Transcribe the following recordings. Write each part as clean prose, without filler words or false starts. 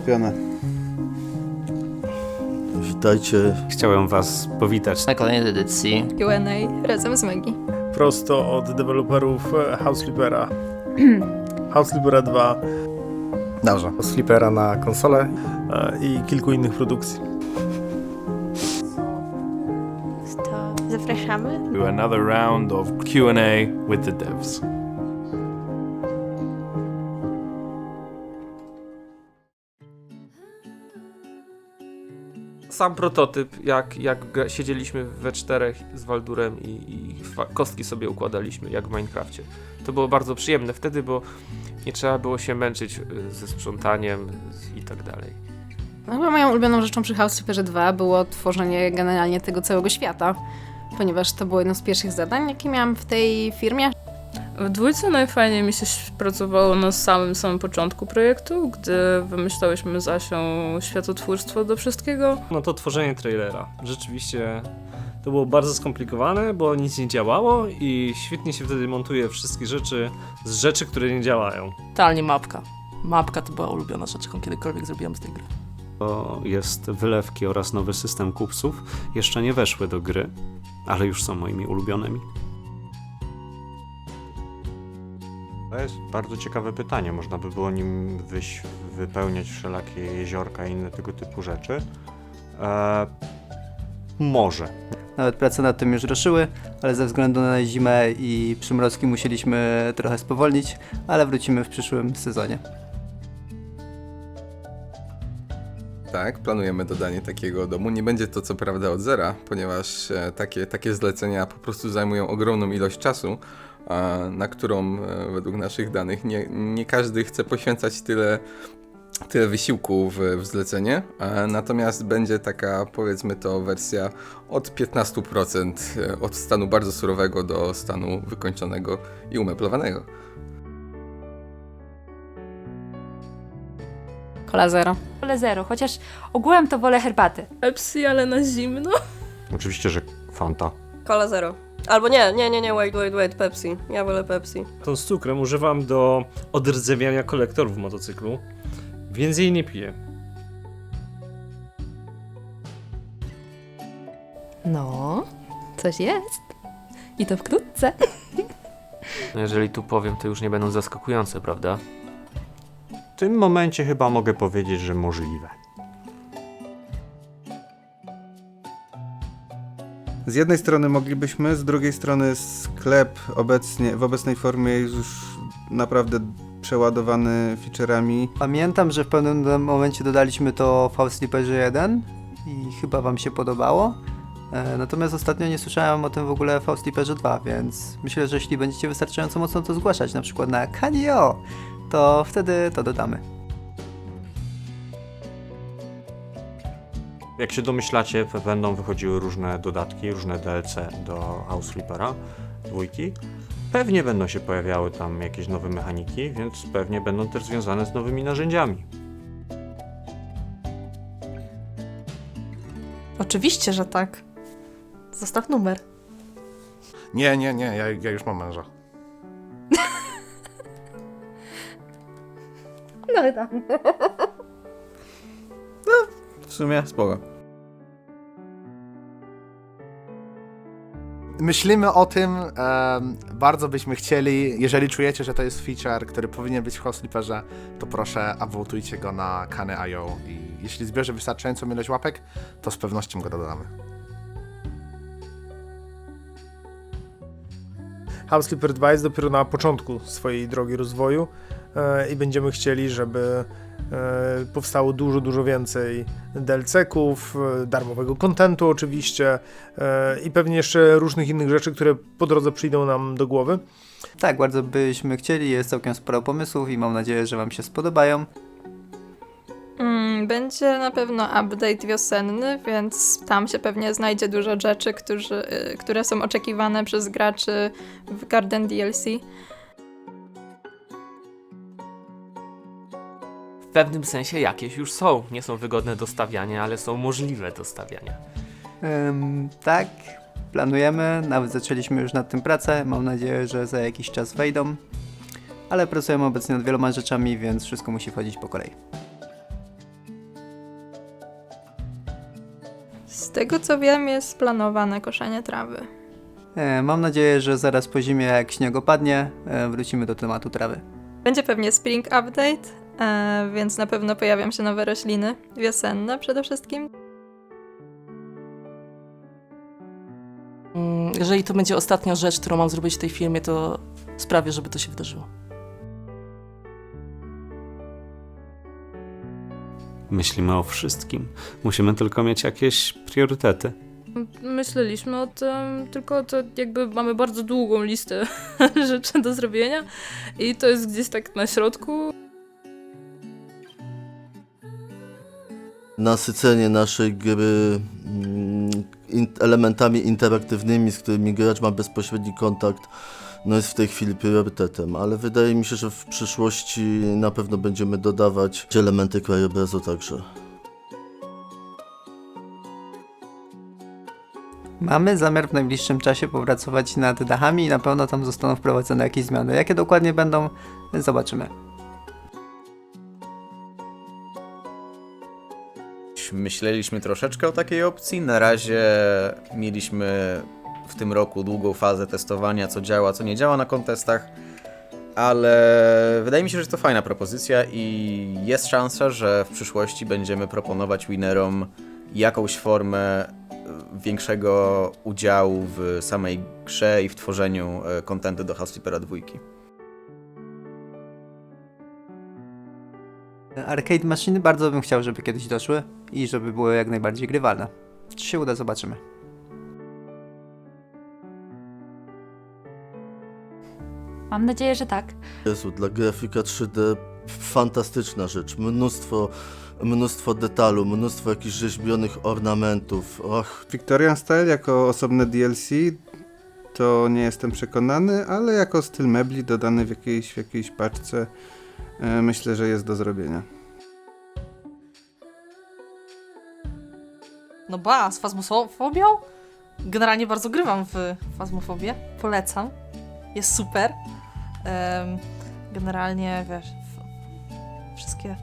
Ulubione. Witajcie. Chciałem was powitać na kolejnej edycji Q&A razem z Megi. Prosto od deweloperów House Flippera. House Flippera 2. Dobrze. Flippera na konsolę i kilku innych produkcji. To zapraszamy. To another round of Q&A with the devs. Sam prototyp, jak siedzieliśmy we czterech z Waldurem i kostki sobie układaliśmy, jak w Minecrafcie. To było bardzo przyjemne wtedy, bo nie trzeba było się męczyć ze sprzątaniem i tak dalej. No, chyba moją ulubioną rzeczą przy House Flipperze 2 było tworzenie generalnie tego całego świata, ponieważ to było jedno z pierwszych zadań, jakie miałam w tej firmie. W dwójce najfajniej mi się pracowało na samym początku projektu, gdy wymyślałyśmy z Asią światotwórstwo do wszystkiego. No to tworzenie trailera. Rzeczywiście to było bardzo skomplikowane, bo nic nie działało i świetnie się wtedy montuje wszystkie rzeczy z rzeczy, które nie działają. totalnie mapka. Mapka to była ulubiona rzecz, jaką kiedykolwiek zrobiłam z tej gry. To jest wylewki oraz nowy system kupców. Jeszcze nie weszły do gry, ale już są moimi ulubionymi. To jest bardzo ciekawe pytanie. Można by było nim wypełniać wszelakie jeziorka i inne tego typu rzeczy. Może. Nawet prace nad tym już ruszyły, ale ze względu na zimę i przymrozki musieliśmy trochę spowolnić, ale wrócimy w przyszłym sezonie. Tak, planujemy dodanie takiego domu. Nie będzie to co prawda od zera, ponieważ takie zlecenia po prostu zajmują ogromną ilość czasu, na którą według naszych danych nie każdy chce poświęcać tyle wysiłku w zlecenie, natomiast będzie taka, powiedzmy to, wersja od 15% od stanu bardzo surowego do stanu wykończonego i umeblowanego. Cola Zero. Wolę zero, chociaż ogółem to wolę herbaty. Pepsi, ale na zimno. Oczywiście, że Fanta. Cola Zero. Albo nie, wait, Pepsi. Ja wolę Pepsi. Tą z cukrem używam do odrdzewiania kolektorów motocyklu, więc jej nie piję. No, coś jest. I to wkrótce. No jeżeli tu powiem, to już nie będą zaskakujące, prawda? W tym momencie chyba mogę powiedzieć, że możliwe. Z jednej strony moglibyśmy, z drugiej strony sklep w obecnej formie jest już naprawdę przeładowany feature'ami. Pamiętam, że w pewnym momencie dodaliśmy to w House Flipperze 1 i chyba wam się podobało. Natomiast ostatnio nie słyszałem o tym w ogóle w House Flipperze 2, więc myślę, że jeśli będziecie wystarczająco mocno to zgłaszać, na przykład na Kanio, to wtedy to dodamy. Jak się domyślacie, będą wychodziły różne dodatki, różne DLC do House Flippera 2. Pewnie będą się pojawiały tam jakieś nowe mechaniki, więc pewnie będą też związane z nowymi narzędziami. Oczywiście, że tak. Zostaw numer. Nie, ja już mam męża. No i tam. W sumie spoko. Myślimy o tym, bardzo byśmy chcieli, jeżeli czujecie, że to jest feature, który powinien być w House Flipperze, to proszę, upvotujcie go na Kane.io i jeśli zbierze wystarczającą ilość łapek, to z pewnością go dodamy. House Flipper 2 jest dopiero na początku swojej drogi rozwoju i będziemy chcieli, żeby powstało dużo więcej DLC-ków, darmowego kontentu oczywiście i pewnie jeszcze różnych innych rzeczy, które po drodze przyjdą nam do głowy. Tak, bardzo byśmy chcieli, jest całkiem sporo pomysłów i mam nadzieję, że wam się spodobają. Będzie na pewno update wiosenny, więc tam się pewnie znajdzie dużo rzeczy, które są oczekiwane przez graczy w Garden DLC. W pewnym sensie jakieś już są. Nie są wygodne do stawiania, ale są możliwe do stawiania. Tak, planujemy, nawet zaczęliśmy już nad tym pracę, mam nadzieję, że za jakiś czas wejdą, ale pracujemy obecnie nad wieloma rzeczami, więc wszystko musi wchodzić po kolei. tego co wiem, jest planowane koszenie trawy. Mam nadzieję, że zaraz po zimie, jak śnieg opadnie, wrócimy do tematu trawy. Będzie pewnie spring update, więc na pewno pojawią się nowe rośliny, wiosenne przede wszystkim. Jeżeli to będzie ostatnia rzecz, którą mam zrobić w tej firmie, to sprawię, żeby to się wydarzyło. Myślimy o wszystkim. Musimy tylko mieć jakieś priorytety. Myśleliśmy o tym, tylko to jakby mamy bardzo długą listę rzeczy do zrobienia i to jest gdzieś tak na środku. Nasycenie naszej gry elementami interaktywnymi, z którymi gracz ma bezpośredni kontakt, no jest w tej chwili priorytetem, ale wydaje mi się, że w przyszłości na pewno będziemy dodawać elementy krajobrazu także. Mamy zamiar w najbliższym czasie popracować nad dachami i na pewno tam zostaną wprowadzone jakieś zmiany. Jakie dokładnie będą, zobaczymy. Myśleliśmy troszeczkę o takiej opcji. Na razie mieliśmy w tym roku długą fazę testowania, co działa, co nie działa na kontestach, ale wydaje mi się, że to fajna propozycja i jest szansa, że w przyszłości będziemy proponować winnerom jakąś formę większego udziału w samej grze i w tworzeniu kontentu do Housekeepera 2. Arcade maszyny bardzo bym chciał, żeby kiedyś doszły i żeby były jak najbardziej grywalne. Czy się uda, zobaczymy. Mam nadzieję, że tak. Jezu, dla grafika 3D fantastyczna rzecz. Mnóstwo detalu, mnóstwo jakichś rzeźbionych ornamentów. Och. Victorian Style jako osobne DLC to nie jestem przekonany, ale jako styl mebli dodany w jakiejś paczce myślę, że jest do zrobienia. No z fazmofobią? Generalnie bardzo grywam w fazmofobię. Polecam. Jest super. Generalnie, wiesz, wszystkie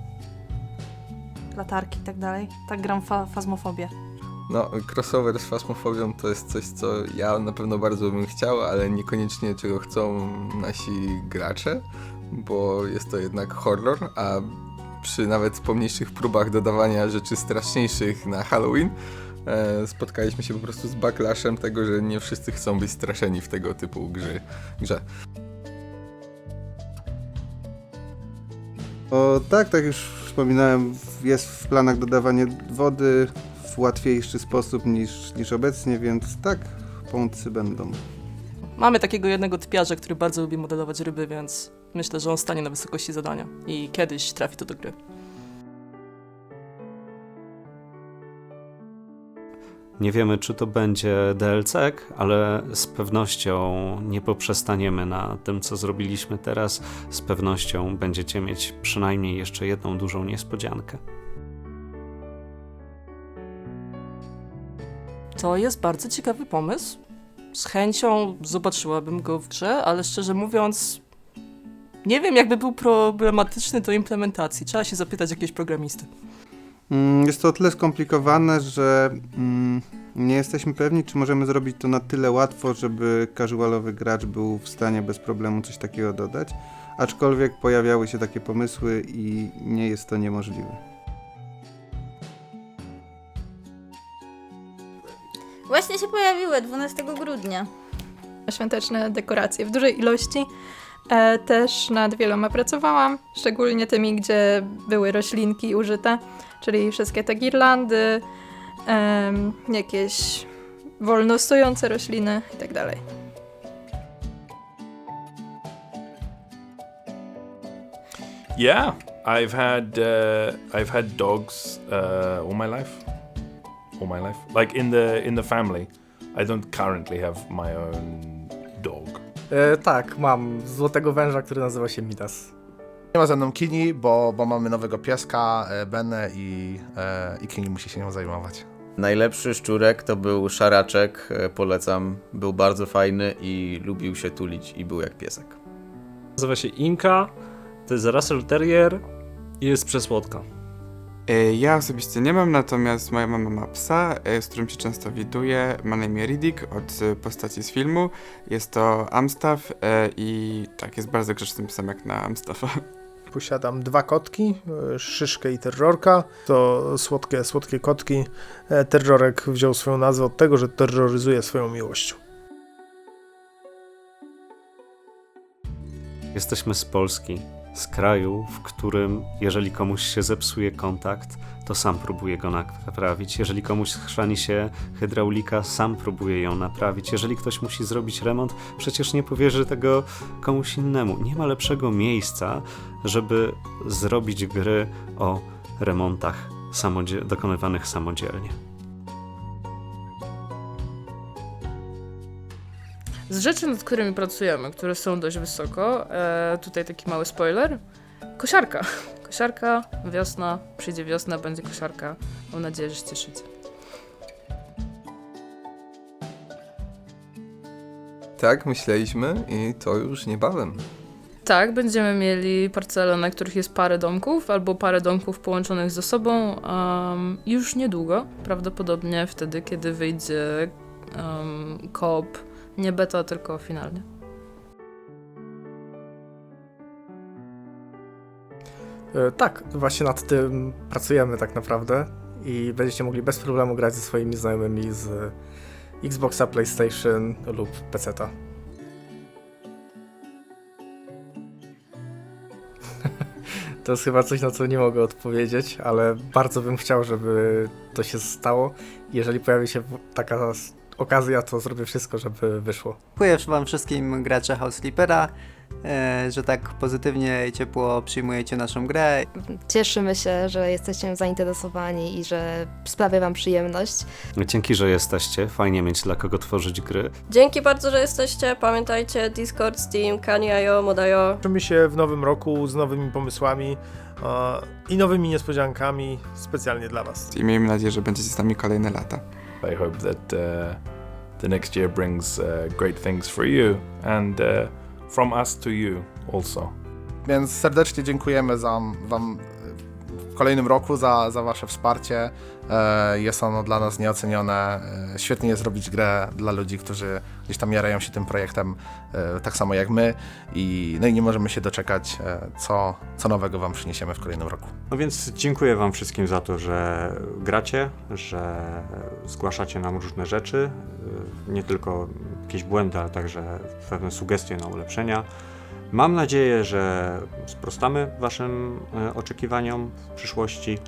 latarki i tak dalej. Tak gram fazmofobię. No, crossover z Phasmofobią to jest coś, co ja na pewno bardzo bym chciał, ale niekoniecznie czego chcą nasi gracze, bo jest to jednak horror, a przy nawet pomniejszych próbach dodawania rzeczy straszniejszych na Halloween spotkaliśmy się po prostu z backlashem tego, że nie wszyscy chcą być straszeni w tego typu grze. O tak jak już wspominałem, jest w planach dodawanie wody w łatwiejszy sposób niż obecnie, więc tak, pomocy będą. Mamy takiego jednego typiarza, który bardzo lubi modelować ryby, więc myślę, że on stanie na wysokości zadania i kiedyś trafi to do gry. Nie wiemy, czy to będzie DLC, ale z pewnością nie poprzestaniemy na tym, co zrobiliśmy teraz. Z pewnością będziecie mieć przynajmniej jeszcze jedną dużą niespodziankę. To jest bardzo ciekawy pomysł. Z chęcią zobaczyłabym go w grze, ale szczerze mówiąc, nie wiem, jakby był problematyczny do implementacji. Trzeba się zapytać jakiegoś programisty. Jest to o tyle skomplikowane, że nie jesteśmy pewni, czy możemy zrobić to na tyle łatwo, żeby casualowy gracz był w stanie bez problemu coś takiego dodać, aczkolwiek pojawiały się takie pomysły i nie jest to niemożliwe. Właśnie się pojawiły 12 grudnia. Świąteczne dekoracje w dużej ilości. Też nad wieloma pracowałam, szczególnie tymi, gdzie były roślinki użyte, czyli wszystkie te girlandy, jakieś wolno stojące rośliny itd. Yeah, I've had dogs all my life. Like in the family. I don't currently have my own dog. Tak, mam złotego węża, który nazywa się Midas. Nie ma ze mną Kini, bo mamy nowego pieska, Benę i Kini musi się nią zajmować. Najlepszy szczurek to był szaraczek, polecam. Był bardzo fajny i lubił się tulić i był jak piesek. Nazywa się Inka, to jest Russell Terrier i jest przesłodka. Ja osobiście nie mam, natomiast moja mama ma psa, z którym się często widuję. Ma na imię Riddick od postaci z filmu. Jest to Amstaff i tak, jest bardzo grzecznym psem jak na Amstaffa. Posiadam 2 kotki, Szyszkę i Terrorka. To słodkie kotki. Terrorek wziął swoją nazwę od tego, że terroryzuje swoją miłością. Jesteśmy z Polski, z kraju, w którym jeżeli komuś się zepsuje kontakt, to sam próbuje go naprawić. Jeżeli komuś schrzani się hydraulika, sam próbuje ją naprawić. Jeżeli ktoś musi zrobić remont, przecież nie powierzy tego komuś innemu. Nie ma lepszego miejsca, żeby zrobić gry o remontach dokonywanych samodzielnie. Z rzeczy, nad którymi pracujemy, które są dość wysoko, tutaj taki mały spoiler, kosiarka. Kosiarka, wiosna, przyjdzie wiosna, będzie kosiarka. Mam nadzieję, że się cieszycie. Tak, myśleliśmy i to już niebawem. Tak, będziemy mieli parcele, na których jest parę domków, albo parę domków połączonych ze sobą już niedługo, prawdopodobnie wtedy, kiedy wyjdzie koop, nie beta, tylko finalnie. Tak, właśnie nad tym pracujemy tak naprawdę i będziecie mogli bez problemu grać ze swoimi znajomymi z Xboxa, PlayStation lub PC-ta. To jest chyba coś, na co nie mogę odpowiedzieć, ale bardzo bym chciał, żeby to się stało. Jeżeli pojawi się taka okazja, to zrobię wszystko, żeby wyszło. Dziękuję wam wszystkim gracze House Sleepera, że tak pozytywnie i ciepło przyjmujecie naszą grę. Cieszymy się, że jesteście zainteresowani i że sprawia wam przyjemność. Dzięki, że jesteście. Fajnie mieć dla kogo tworzyć gry. Dzięki bardzo, że jesteście. Pamiętajcie, Discord, Steam, Kani.io, Mod.io. Zobaczymy się w nowym roku z nowymi pomysłami i nowymi niespodziankami specjalnie dla was. I miejmy nadzieję, że będziecie z nami kolejne lata. I hope that the next year brings great things for you and from us to you also. Więc serdecznie dziękujemy wam w kolejnym roku za wasze wsparcie. Jest ono dla nas nieocenione. Świetnie jest robić grę dla ludzi, którzy gdzieś tam jarają się tym projektem tak samo jak my i nie możemy się doczekać, co nowego wam przyniesiemy w kolejnym roku. No więc dziękuję wam wszystkim za to, że gracie, że zgłaszacie nam różne rzeczy, nie tylko jakieś błędy, ale także pewne sugestie na ulepszenia. Mam nadzieję, że sprostamy waszym oczekiwaniom w przyszłości.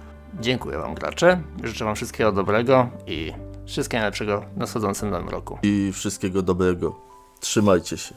Dziękuję wam gracze, życzę wam wszystkiego dobrego i wszystkiego najlepszego w nadchodzącym nowym roku. I wszystkiego dobrego. Trzymajcie się.